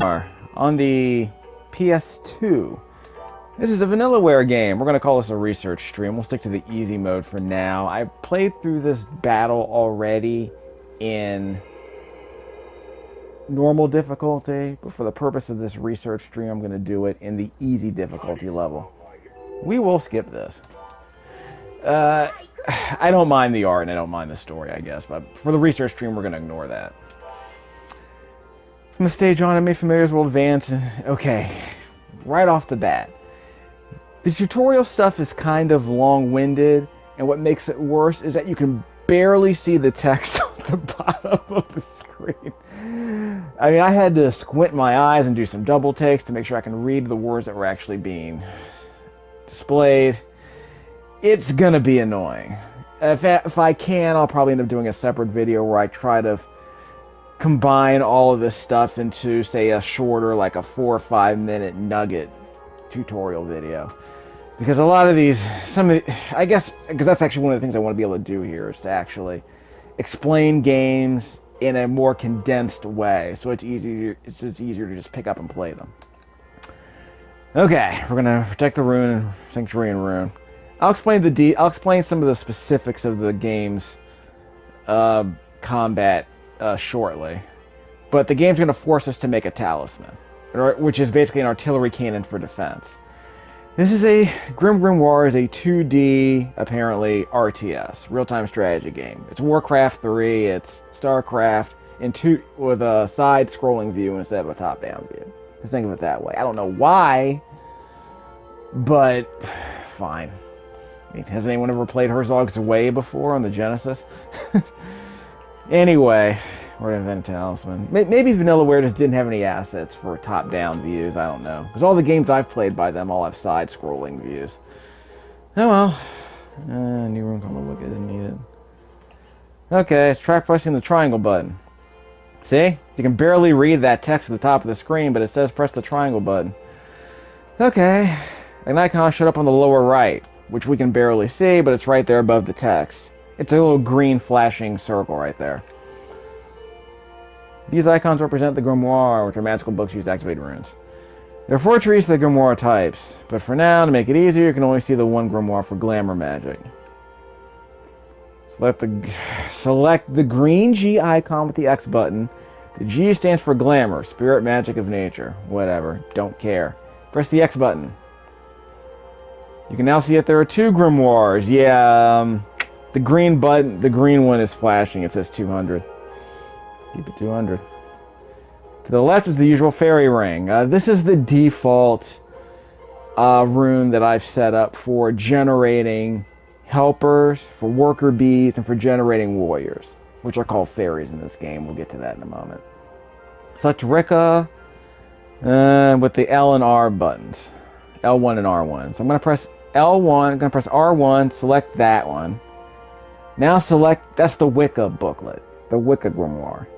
On the PS2. This is a Vanillaware game. We're going to call this a research stream. We'll stick to the easy mode for now. I played through this battle already in normal difficulty, but for the purpose of this research stream, I'm going to do it in the easy difficulty level. We will skip this. I don't mind the art and I don't mind the story, I guess, but for the research stream, we're going to ignore that. From the stage on, enemy familiars will advance. Okay, right off the bat. The tutorial stuff is kind of long-winded, and what makes it worse is that you can barely see the text on the bottom of the screen. I mean, I had to squint my eyes and do some double takes to make sure I can read the words that were actually being displayed. It's gonna be annoying. If I can, I'll probably end up doing a separate video where I try to combine all of this stuff into, say, a shorter, like a 4 or 5 minute nugget tutorial video. Because a lot of these, I guess, because that's actually one of the things I want to be able to do here, is to actually explain games in a more condensed way, so it's easier to just pick up and play them. Okay, we're gonna protect the rune and sanctuary and rune. I'll explain some of the specifics of the game's combat shortly, but the game's gonna force us to make a talisman, which is basically an artillery cannon for defense. This is GrimGrimoire is a 2D, apparently, RTS, real-time strategy game. It's Warcraft 3, it's StarCraft, with a side-scrolling view instead of a top-down view. Just think of it that way. I don't know why, but fine. I mean, has anyone ever played Herzog's Way before on the Genesis? Anyway, we're going to invent a talisman. Maybe Vanillaware just didn't have any assets for top-down views. I don't know. Because all the games I've played by them all have side-scrolling views. Oh well. New room combo book is needed. Okay, let's try pressing the triangle button. See? You can barely read that text at the top of the screen, but it says press the triangle button. Okay. An icon showed up on the lower right, which we can barely see, but it's right there above the text. It's a little green flashing circle right there. These icons represent the Grimoire, which are magical books used to activate runes. There are 4 trees to the Grimoire types, but for now, to make it easier, you can only see the one Grimoire for glamour magic. Select the green G icon with the X button. The G stands for glamour, spirit magic of nature. Whatever, don't care. Press the X button. You can now see that there are 2 Grimoires. Yeah, the green button, the green one is flashing. It says 200. Keep it 200. To the left is the usual fairy ring. This is the default rune that I've set up for generating helpers, for worker bees, and for generating warriors, which are called fairies in this game. We'll get to that in a moment. Select Rika with the L and R buttons. L1 and R1. So I'm going to press L1, I'm going to press R1, select that one. Now select, that's the Wicca booklet, the Wicca Grimoire.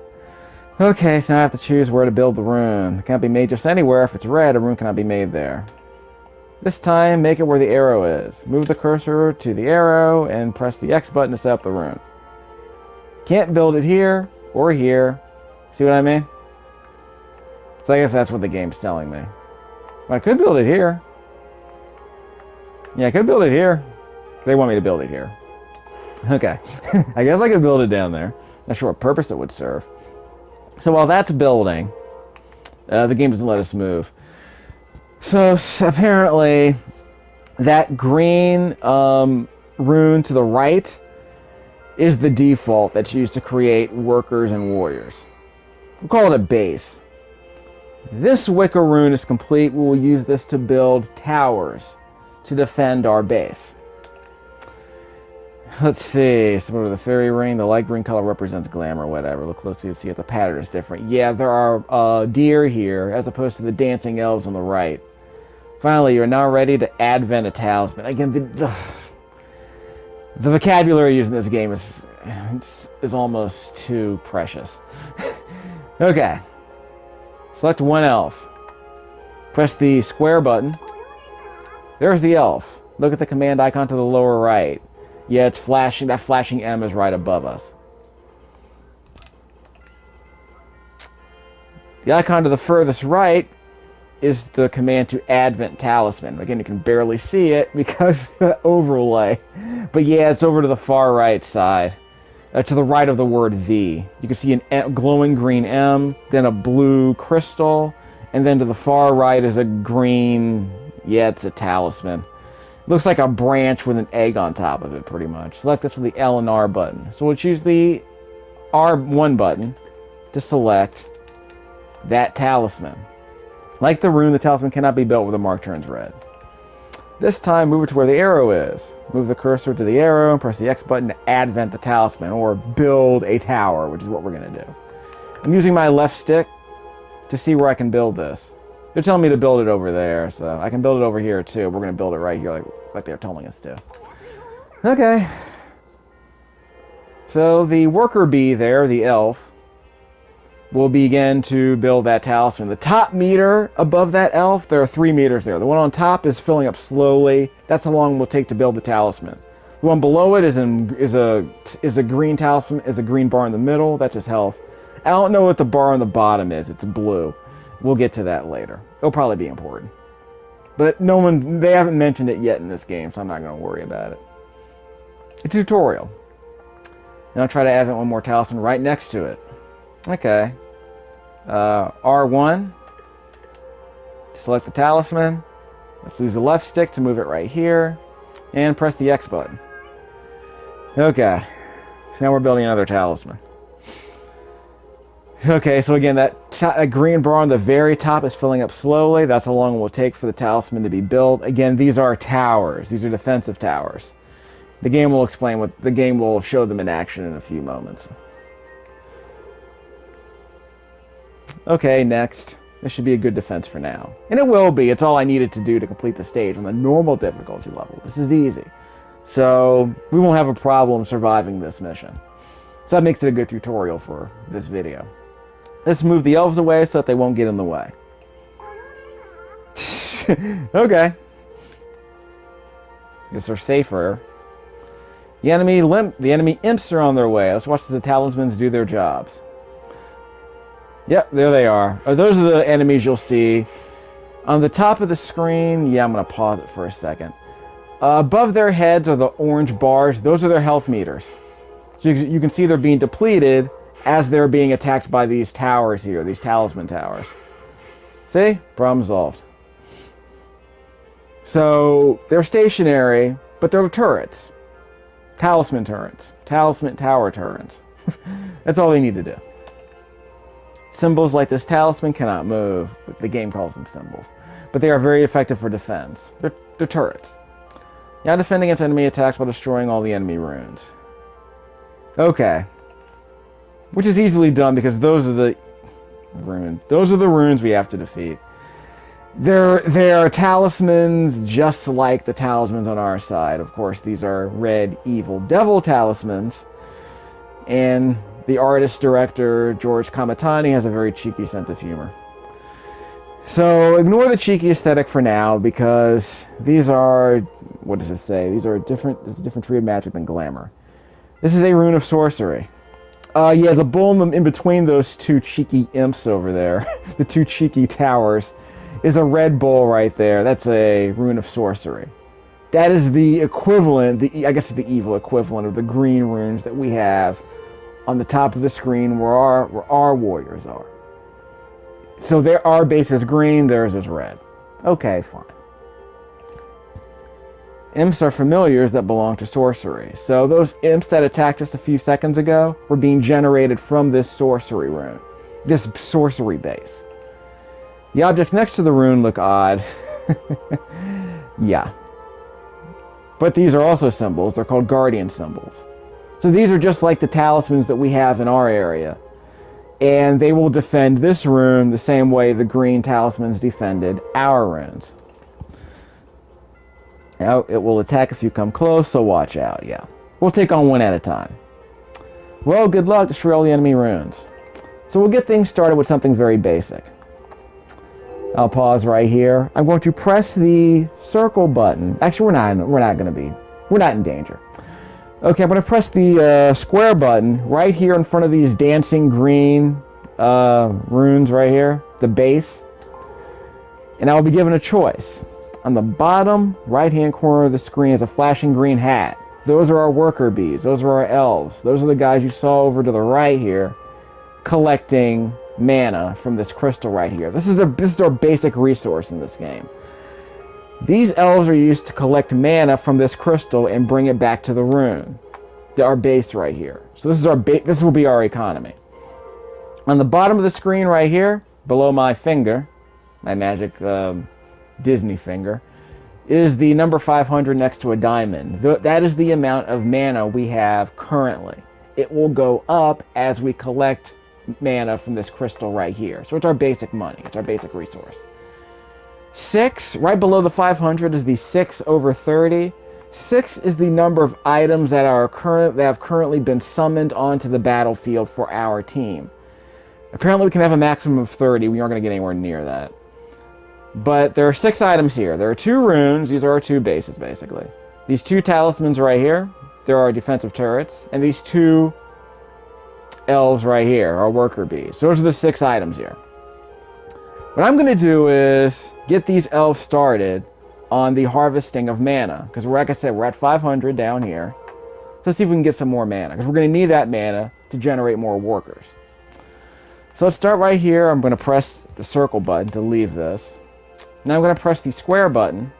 Okay, so now I have to choose where to build the rune. It can't be made just anywhere. If it's red, a rune cannot be made there. This time, make it where the arrow is. Move the cursor to the arrow and press the X button to set up the rune. Can't build it here or here. See what I mean? So I guess that's what the game's telling me. I could build it here. Yeah, I could build it here. They want me to build it here. Okay. I guess I could build it down there. Not sure what purpose it would serve. So while that's building, the game doesn't let us move. So apparently, that green rune to the right is the default that's used to create workers and warriors. We'll call it a base. This Wicca rune is complete. We will use this to build towers to defend our base. Let's see. So what the fairy ring? The light green color represents glamour, whatever. Look closely to see if the pattern is different. Yeah, there are deer here, as opposed to the dancing elves on the right. Finally, you are now ready to advent a talisman. Again, the vocabulary used in this game is almost too precious. Okay. Select one elf. Press the square button. There's the elf. Look at the command icon to the lower right. Yeah, it's flashing. That flashing M is right above us. The icon to the furthest right is the command to Advent Talisman. Again, you can barely see it because of the overlay. But yeah, it's over to the far right side. To the right of the word the. You can see a glowing green M, then a blue crystal, and then to the far right is a green, yeah, it's a talisman. Looks like a branch with an egg on top of it, pretty much. Select this with the L and R button. So we'll choose the R1 button to select that talisman. Like the rune, the talisman cannot be built where the mark turns red. This time, move it to where the arrow is. Move the cursor to the arrow and press the X button to advent the talisman, or build a tower, which is what we're going to do. I'm using my left stick to see where I can build this. They're telling me to build it over there, so I can build it over here too. We're going to build it right here like they're telling us to. Okay. So the worker bee there, the elf, will begin to build that talisman. The top meter above that elf, there are 3 meters there. The one on top is filling up slowly. That's how long it will take to build the talisman. The one below it is a green talisman, is a green bar in the middle. That's his health. I don't know what the bar on the bottom is. It's blue. We'll get to that later. It'll probably be important. But they haven't mentioned it yet in this game, so I'm not going to worry about it. It's a tutorial. And I'll try to add one more talisman right next to it. Okay. R1. Select the talisman. Let's use the left stick to move it right here. And press the X button. Okay. So now we're building another talisman. Okay, so again, that green bar on the very top is filling up slowly. That's how long it will take for the talisman to be built. Again, these are towers. These are defensive towers. The game will explain what the game will show them in action in a few moments. Okay, next. This should be a good defense for now. And it will be. It's all I needed to do to complete the stage on the normal difficulty level. This is easy. So we won't have a problem surviving this mission. So that makes it a good tutorial for this video. Let's move the elves away so that they won't get in the way. Okay. Guess they're safer. The enemy imps are on their way. Let's watch the talismans do their jobs. Yep, there they are. Those are the enemies you'll see. On the top of the screen, yeah, I'm going to pause it for a second. Above their heads are the orange bars. Those are their health meters. So you can see they're being depleted as they're being attacked by these towers here, these talisman towers. See? Problem solved. So they're stationary, but they're turrets. Talisman turrets. Talisman tower turrets. That's all they need to do. Symbols like this talisman cannot move. The game calls them symbols. But they are very effective for defense. They're turrets. Now defend against enemy attacks while destroying all the enemy runes. Okay. Which is easily done because those are the runes. Those are the runes we have to defeat. They're talismans just like the talismans on our side. Of course, these are red, evil, devil talismans. And the artist-director, George Kamatani, has a very cheeky sense of humor. So ignore the cheeky aesthetic for now because these are, what does it say? This is a different tree of magic than glamour. This is a rune of sorcery. Yeah, the bull in between those two cheeky imps over there, the two cheeky towers, is a red bull right there. That's a rune of sorcery. That is the equivalent, I guess it's the evil equivalent of the green runes that we have on the top of the screen where our warriors are. So our base is green, theirs is red. Okay, fine. Imps are familiars that belong to sorcery. So those imps that attacked us a few seconds ago were being generated from this sorcery rune. This sorcery base. The objects next to the rune look odd. Yeah. But these are also symbols. They're called guardian symbols. So these are just like the talismans that we have in our area. And they will defend this rune the same way the green talismans defended our runes. Now, it will attack if you come close, so watch out, yeah. We'll take on one at a time. Well, good luck, destroy all the enemy runes. So we'll get things started with something very basic. I'll pause right here. I'm going to press the circle button. Actually, we're not in danger. Okay, I'm going to press the square button right here in front of these dancing green runes right here, the base. And I will be given a choice. On the bottom right-hand corner of the screen is a flashing green hat. Those are our worker bees. Those are our elves. Those are the guys you saw over to the right here collecting mana from this crystal right here. This is our basic resource in this game. These elves are used to collect mana from this crystal and bring it back to the rune. Our base right here. So this is this will be our economy. On the bottom of the screen right here, below my finger, my magic Disney finger, is the number 500 next to a diamond. That is the amount of mana we have currently. It will go up as we collect mana from this crystal right here. So it's our basic money. It's our basic resource. 6, right below the 500 is the 6 over 30. 6 is the number of items that have currently been summoned onto the battlefield for our team. Apparently we can have a maximum of 30. We aren't going to get anywhere near that. But there are 6 items here. There are 2 runes. These are our 2 bases, basically. These 2 talismans right here. There are defensive turrets. And these 2 elves right here, our worker bees. Those are the 6 items here. What I'm going to do is get these elves started on the harvesting of mana. Because, like I said, we're at 500 down here. So let's see if we can get some more mana. Because we're going to need that mana to generate more workers. So let's start right here. I'm going to press the circle button to leave this. Now I'm going to press the square button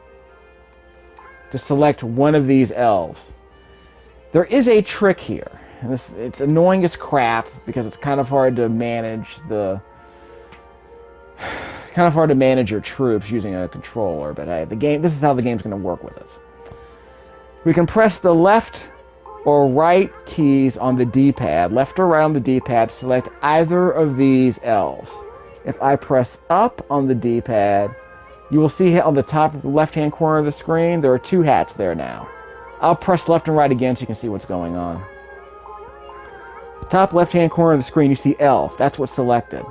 to select one of these elves. There is a trick here. And it's annoying as crap because it's kind of hard to manage your troops using a controller, but hey, this is how the game's going to work with us. We can press the left or right keys on the D-pad, left or right on the D-pad, select either of these elves. If I press up on the D-pad, you will see on the top left-hand corner of the screen, there are 2 hats there now. I'll press left and right again so you can see what's going on. Top left-hand corner of the screen, you see elf. That's what's selected.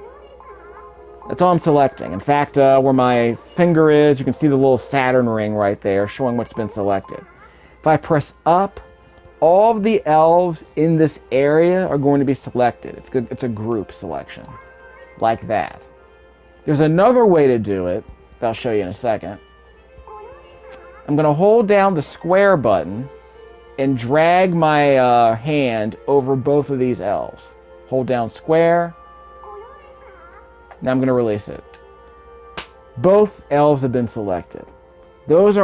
That's all I'm selecting. In fact, where my finger is, you can see the little Saturn ring right there showing what's been selected. If I press up, all of the elves in this area are going to be selected. It's a group selection, like that. There's another way to do it that I'll show you in a second. I'm going to hold down the square button and drag my hand over both of these elves. Hold down square. Now I'm going to release it. Both elves have been selected. That's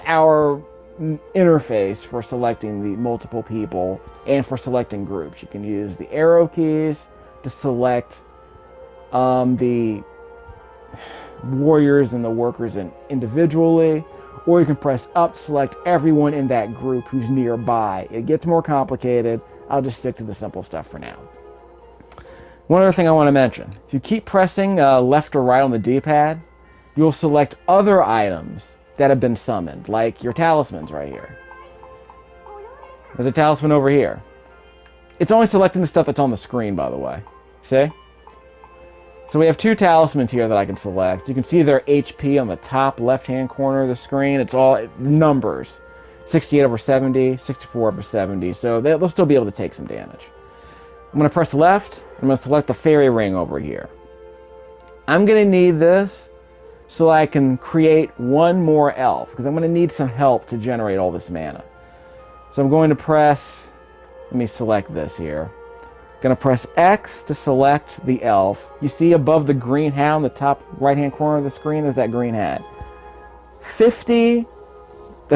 our interface for selecting the multiple people and for selecting groups. You can use the arrow keys to select the warriors and the workers individually, or you can press up to select everyone in that group who's nearby. It gets more complicated. I'll just stick to the simple stuff for now. One other thing I want to mention. If you keep pressing left or right on the D-pad, you'll select other items that have been summoned, like your talismans right here. There's a talisman over here. It's only selecting the stuff that's on the screen, by the way. See? So we have 2 talismans here that I can select. You can see their HP on the top left-hand corner of the screen. It's all numbers. 68 over 70, 64 over 70. So they'll still be able to take some damage. I'm going to press left. I'm going to select the fairy ring over here. I'm going to need this so I can create one more elf, because I'm going to need some help to generate all this mana. So I'm going to press, let me select this here. I'm going to press X to select the elf. You see above the green hat on the top right-hand corner of the screen, there's that green hat. The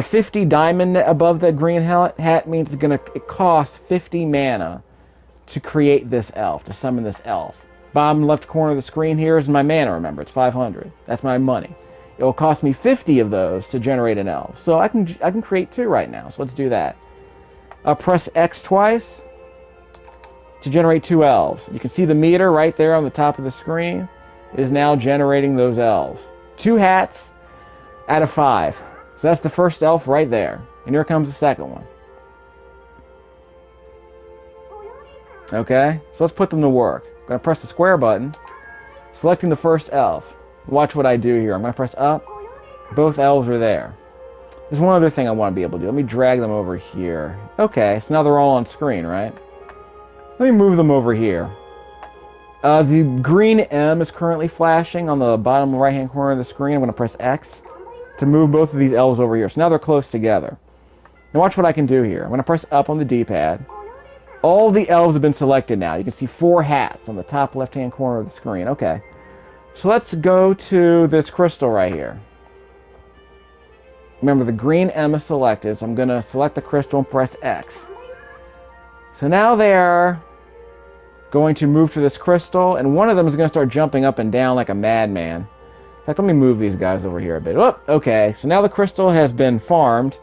50 diamond above that green hat means it costs 50 mana to create this elf, to summon this elf. Bottom left corner of the screen here is my mana, remember, it's 500. That's my money. It will cost me 50 of those to generate an elf. So I can create 2 right now, so let's do that. I'll press X twice to generate 2 elves. You can see the meter right there on the top of the screen is now generating those elves. 2 hats out of 5. So that's the first elf right there. And here comes the second one. Okay, so let's put them to work. I'm going to press the square button, selecting the first elf. Watch what I do here. I'm going to press up. Both elves are there. There's one other thing I want to be able to do. Let me drag them over here. Okay, so now they're all on screen, right? Let me move them over here. The green M is currently flashing on the bottom right-hand corner of the screen. I'm going to press X to move both of these elves over here. So now they're close together. Now watch what I can do here. I'm going to press up on the D-pad. All the elves have been selected now. You can see 4 hats on the top left-hand corner of the screen. Okay. So let's go to this crystal right here. Remember, the green M is selected, so I'm going to select the crystal and press X. So now they're going to move to this crystal, and one of them is going to start jumping up and down like a madman. In fact, let me move these guys over here a bit. Oh, okay, so now the crystal has been farmed.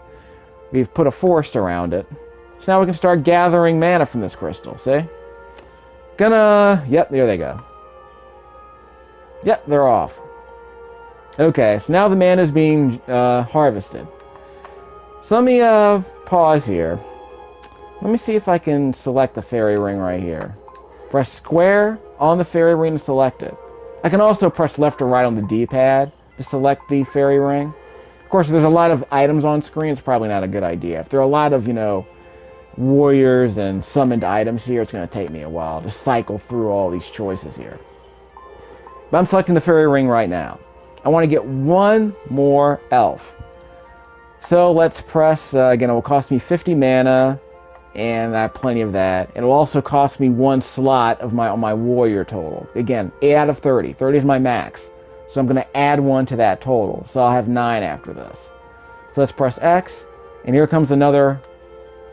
We've put a forest around it. So now we can start gathering mana from this crystal, see? Yep, there they go. Yep, they're off. Okay, so now the mana is being harvested. So let me pause here. Let me see if I can select the fairy ring right here. Press square on the fairy ring to select it. I can also press left or right on the D-pad to select the fairy ring. Of course, if there's a lot of items on screen, it's probably not a good idea. If there are a lot of, warriors and summoned items here, it's going to take me a while to cycle through all these choices here. But I'm selecting the fairy ring right now. I want to get one more elf. So let's press, again, it will cost me 50 mana. And I have plenty of that. It'll also cost me 1 slot of on my warrior total. Again, 8 out of 30. 30 is my max. So I'm going to add 1 to that total. So I'll have 9 after this. So let's press X. And here comes another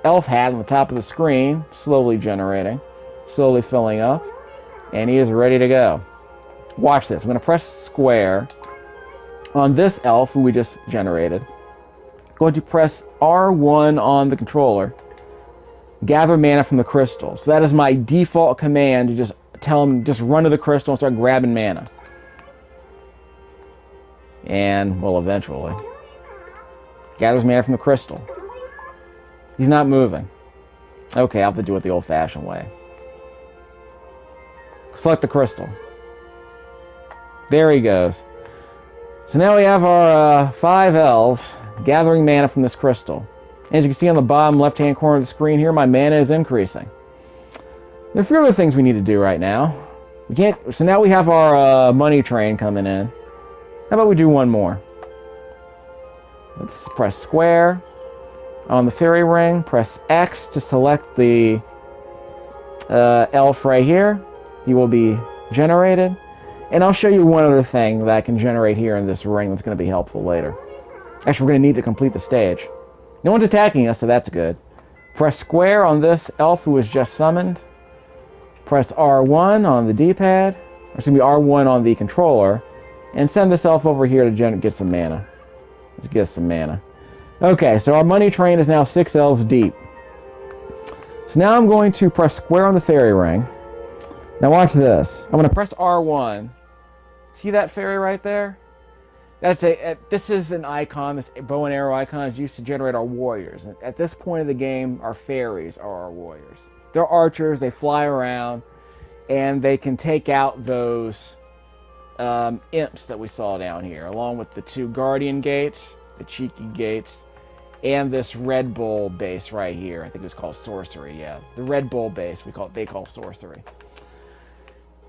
elf hat on the top of the screen. Slowly generating. Slowly filling up. And he is ready to go. Watch this. I'm going to press square on this elf who we just generated. I'm going to press R1 on the controller. Gather mana from the crystal. So that is my default command to just tell him, just run to the crystal and start grabbing mana. And, well, eventually. Gathers mana from the crystal. He's not moving. Okay, I'll have to do it the old-fashioned way. Select the crystal. There he goes. So now we have our 5 elves gathering mana from this crystal. As you can see on the bottom left-hand corner of the screen here, my mana is increasing. There are a few other things we need to do right now. So now we have our money train coming in. How about we do one more? Let's press square on the fairy ring. Press X to select the elf right here. He will be generated. And I'll show you one other thing that I can generate here in this ring that's going to be helpful later. Actually, we're going to need to complete the stage. No one's attacking us, so that's good. Press square on this elf who was just summoned. Press R1 on the D-pad. Or excuse me, R1 on the controller. And send this elf over here to get some mana. Let's get some mana. Okay, so our money train is now 6 elves deep. So now I'm going to press square on the fairy ring. Now watch this. I'm going to press R1. See that fairy right there? This is an icon, this bow and arrow icon is used to generate our warriors. At this point of the game, our fairies are our warriors. They're archers, they fly around, and they can take out those imps that we saw down here, along with the 2 guardian gates, the cheeky gates, and this Red Bull base right here. I think it was called sorcery, yeah. The Red Bull base, they call sorcery.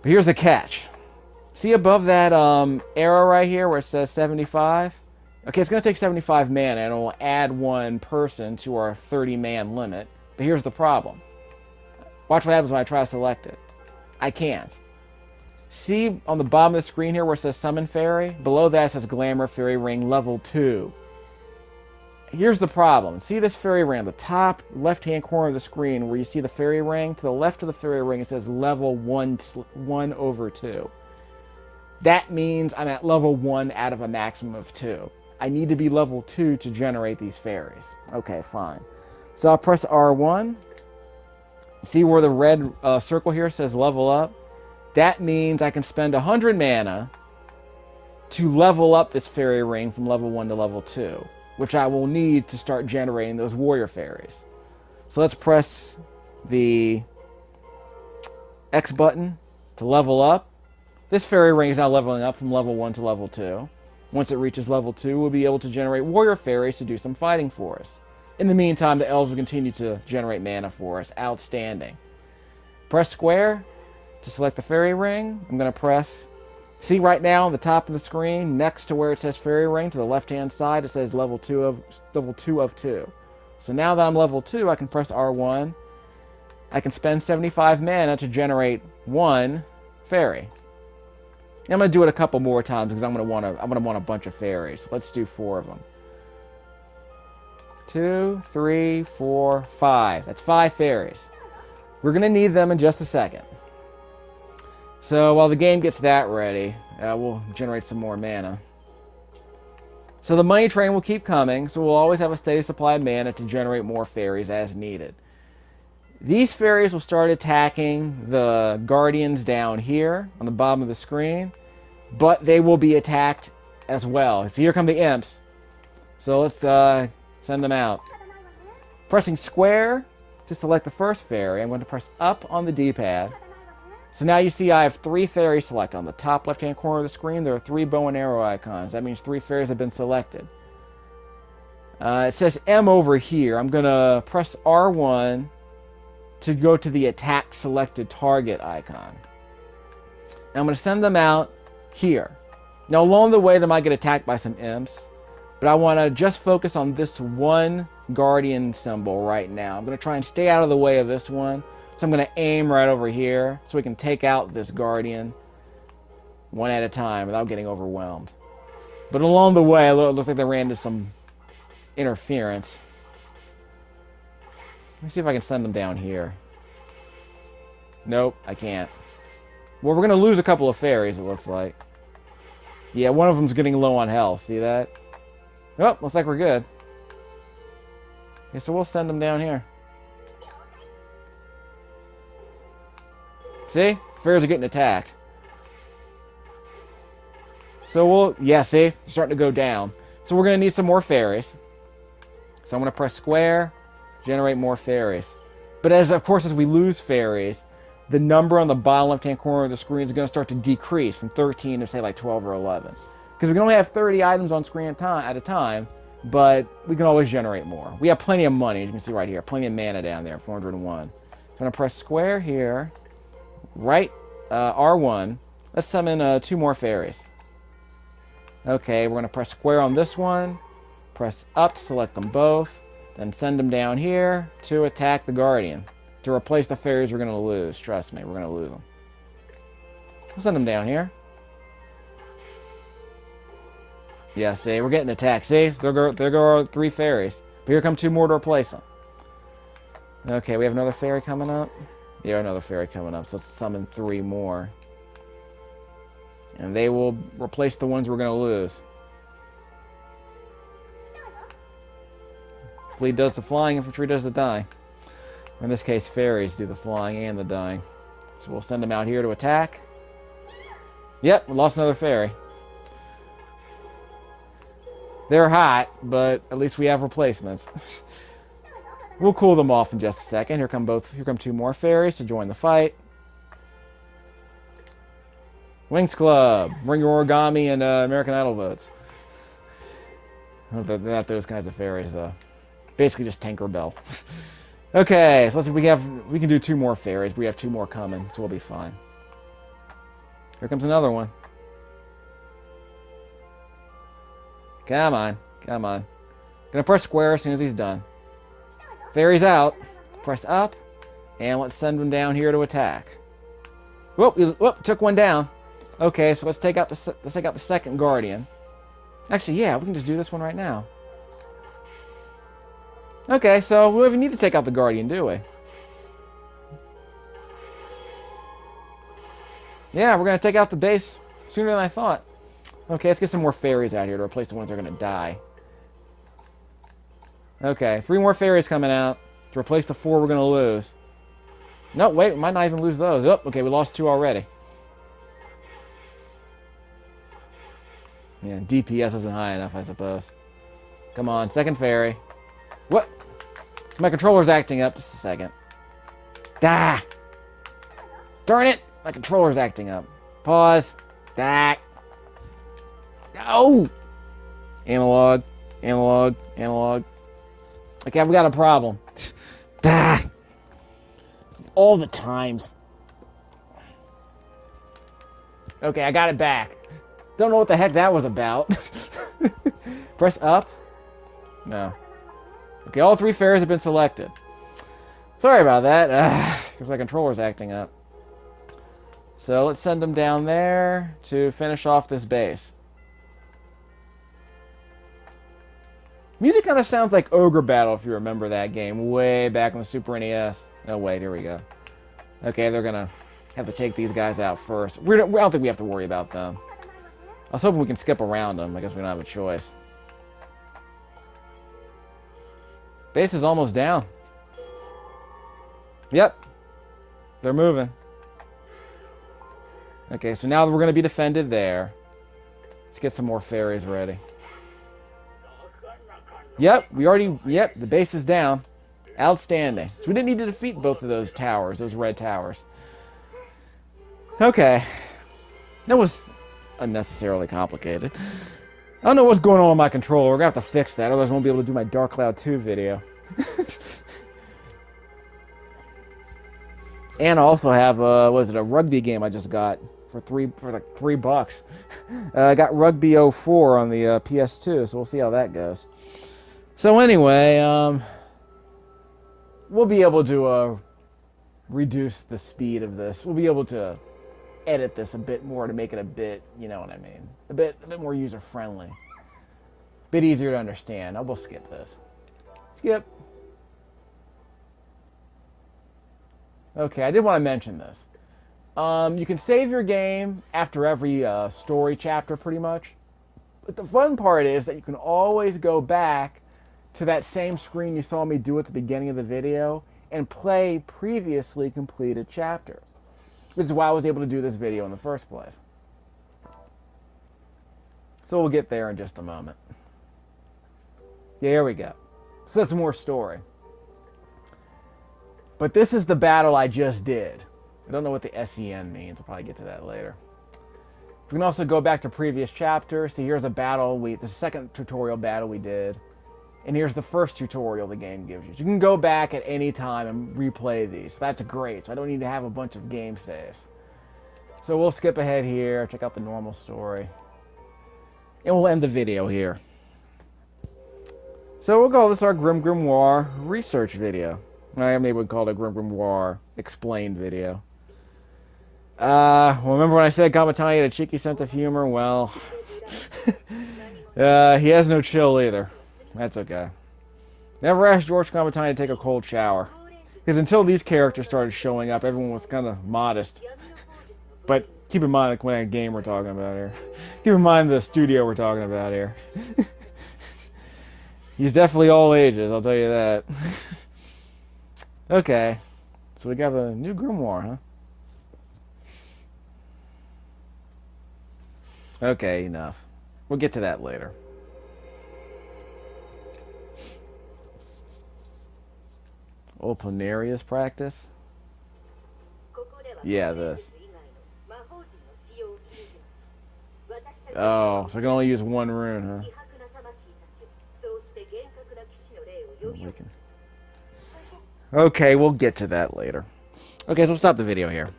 But here's the catch. See above that arrow right here where it says 75? Okay, it's going to take 75 mana, and it will add 1 person to our 30-man limit. But here's the problem. Watch what happens when I try to select it. I can't. See on the bottom of the screen here where it says Summon Fairy? Below that it says Glamour Fairy Ring Level 2. Here's the problem. See this fairy ring on the top left-hand corner of the screen where you see the fairy ring? To the left of the fairy ring it says Level 1/2. That means I'm at level 1 out of a maximum of 2. I need to be level 2 to generate these fairies. Okay, fine. So I'll press R1. See where the red circle here says level up? That means I can spend 100 mana to level up this fairy ring from level 1 to level 2, which I will need to start generating those warrior fairies. So let's press the X button to level up. This fairy ring is now leveling up from level 1 to level 2. Once it reaches level 2, we'll be able to generate warrior fairies to do some fighting for us. In the meantime, the elves will continue to generate mana for us. Outstanding. Press square. To select the fairy ring, I'm going to press... See right now on the top of the screen, next to where it says fairy ring, to the left-hand side, it says level 2 of 2. So now that I'm level 2, I can press R1. I can spend 75 mana to generate 1 fairy. And I'm going to do it a couple more times because I'm going to want a bunch of fairies. Let's do 4 of them. 2, 3, 4, 5. That's 5 fairies. We're going to need them in just a second. So while the game gets that ready, we'll generate some more mana. So the money train will keep coming, so we'll always have a steady supply of mana to generate more fairies as needed. These fairies will start attacking the guardians down here on the bottom of the screen, but they will be attacked as well. So here come the imps. So let's send them out. Pressing square to select the first fairy, I'm going to press up on the D-pad. So now you see I have 3 fairies selected. On the top left-hand corner of the screen, there are 3 bow and arrow icons. That means 3 fairies have been selected. It says M over here. I'm going to press R1 to go to the attack selected target icon. And I'm going to send them out here. Now along the way, they might get attacked by some imps, but I want to just focus on this one guardian symbol right now. I'm going to try and stay out of the way of this one. So I'm going to aim right over here so we can take out this guardian one at a time without getting overwhelmed. But along the way, it looks like they ran into some interference. Let me see if I can send them down here. Nope, I can't. Well, we're going to lose a couple of fairies, it looks like. Yeah, one of them's getting low on health. See that? Oh, looks like we're good. Okay, so we'll send them down here. See? Fairies are getting attacked. So we'll... Yeah, see? They're starting to go down. So we're going to need some more fairies. So I'm going to press square, generate more fairies. But of course, as we lose fairies, the number on the bottom left-hand corner of the screen is going to start to decrease from 13 to, say, like 12 or 11. Because we can only have 30 items on screen at a time, but we can always generate more. We have plenty of money, as you can see right here. Plenty of mana down there, 401. So I'm going to press square here. Right, R1. Let's summon 2 more fairies. Okay, we're going to press square on this one. Press up to select them both. Then send them down here to attack the guardian. To replace the fairies we're going to lose. Trust me, we're going to lose them. We'll send them down here. Yeah, see, we're getting attacked. See, there go our 3 fairies. But here come 2 more to replace them. Okay, we have another fairy coming up. Yeah, another fairy coming up. So let's summon 3 more. And they will replace the ones we're going to lose. Fleet does the flying, infantry does the dying. In this case, fairies do the flying and the dying. So we'll send them out here to attack. Yep, we lost another fairy. They're hot, but at least we have replacements. We'll cool them off in just a second. Here come 2 more fairies to join the fight. Wings Club, bring your origami and American Idol votes. They're not those kinds of fairies, though. Basically just Tinkerbell. Okay, so let's see if we can do 2 more fairies. We have 2 more coming, so we'll be fine. Here comes another one. Come on, come on. Gonna press square as soon as he's done. Fairies out. Press up, and let's send them down here to attack. Whoop! Took one down. Okay, so let's take out the second guardian. Actually, yeah, we can just do this one right now. Okay, so we don't even need to take out the guardian, do we? Yeah, we're gonna take out the base sooner than I thought. Okay, let's get some more fairies out here to replace the ones that are gonna die. Okay, 3 more fairies coming out to replace the 4 we're going to lose. No, wait, we might not even lose those. Oh, okay, we lost 2 already. Yeah, DPS isn't high enough, I suppose. Come on, second fairy. What? My controller's acting up. Just a second. Ah! Darn it! My controller's acting up. Pause. Ah! No! Analog. Analog. Analog. Okay, we got a problem. All the times. Okay, I got it back. Don't know what the heck that was about. Press up. No. Okay, all 3 fairies have been selected. Sorry about that. Because my controller's acting up. So let's send them down there to finish off this base. Music kind of sounds like Ogre Battle, if you remember that game, way back on the Super NES. Oh, wait, here we go. Okay, they're going to have to take these guys out first. I don't think we have to worry about them. I was hoping we can skip around them. I guess we don't have a choice. Base is almost down. Yep. They're moving. Okay, so now we're going to be defended there. Let's get some more fairies ready. Yep, the base is down. Outstanding. So we didn't need to defeat both of those towers, those red towers. Okay. That was unnecessarily complicated. I don't know what's going on with my controller. We're going to have to fix that, otherwise I won't be able to do my Dark Cloud 2 video. And I also have, a rugby game I just got for like $3. I got Rugby 04 on the PS2, so we'll see how that goes. So anyway, we'll be able to reduce the speed of this. We'll be able to edit this a bit more to make it a bit, you know what I mean, a bit more user-friendly. A bit easier to understand. I will skip this. Skip. Okay, I did want to mention this. You can save your game after every story chapter, pretty much. But the fun part is that you can always go back to that same screen you saw me do at the beginning of the video and play previously completed chapters. Which is why I was able to do this video in the first place. So we'll get there in just a moment. Yeah, here we go. So that's more story. But this is the battle I just did. I don't know what the SEN means. We'll probably get to that later. We can also go back to previous chapters. See, here's a battle. The second tutorial battle we did. And here's the first tutorial the game gives you. You can go back at any time and replay these. That's great. So I don't need to have a bunch of game saves. So we'll skip ahead here. Check out the normal story. And we'll end the video here. So we'll call this our GrimGrimoire research video. I maybe would call it a GrimGrimoire explained video. Well, remember when I said Kamatani had a cheeky sense of humor? Well, he has no chill either. That's okay. Never asked George Kamatani to take a cold shower. Because until these characters started showing up, everyone was kind of modest. But keep in mind the kind of game we're talking about here. Keep in mind the studio we're talking about here. He's definitely all ages, I'll tell you that. Okay. So we got a new Grimoire, huh? Okay, enough. We'll get to that later. Oh, Planaria's practice? Yeah, this. Oh, so I can only use one rune, huh? Okay, we'll get to that later. Okay, so we'll stop the video here.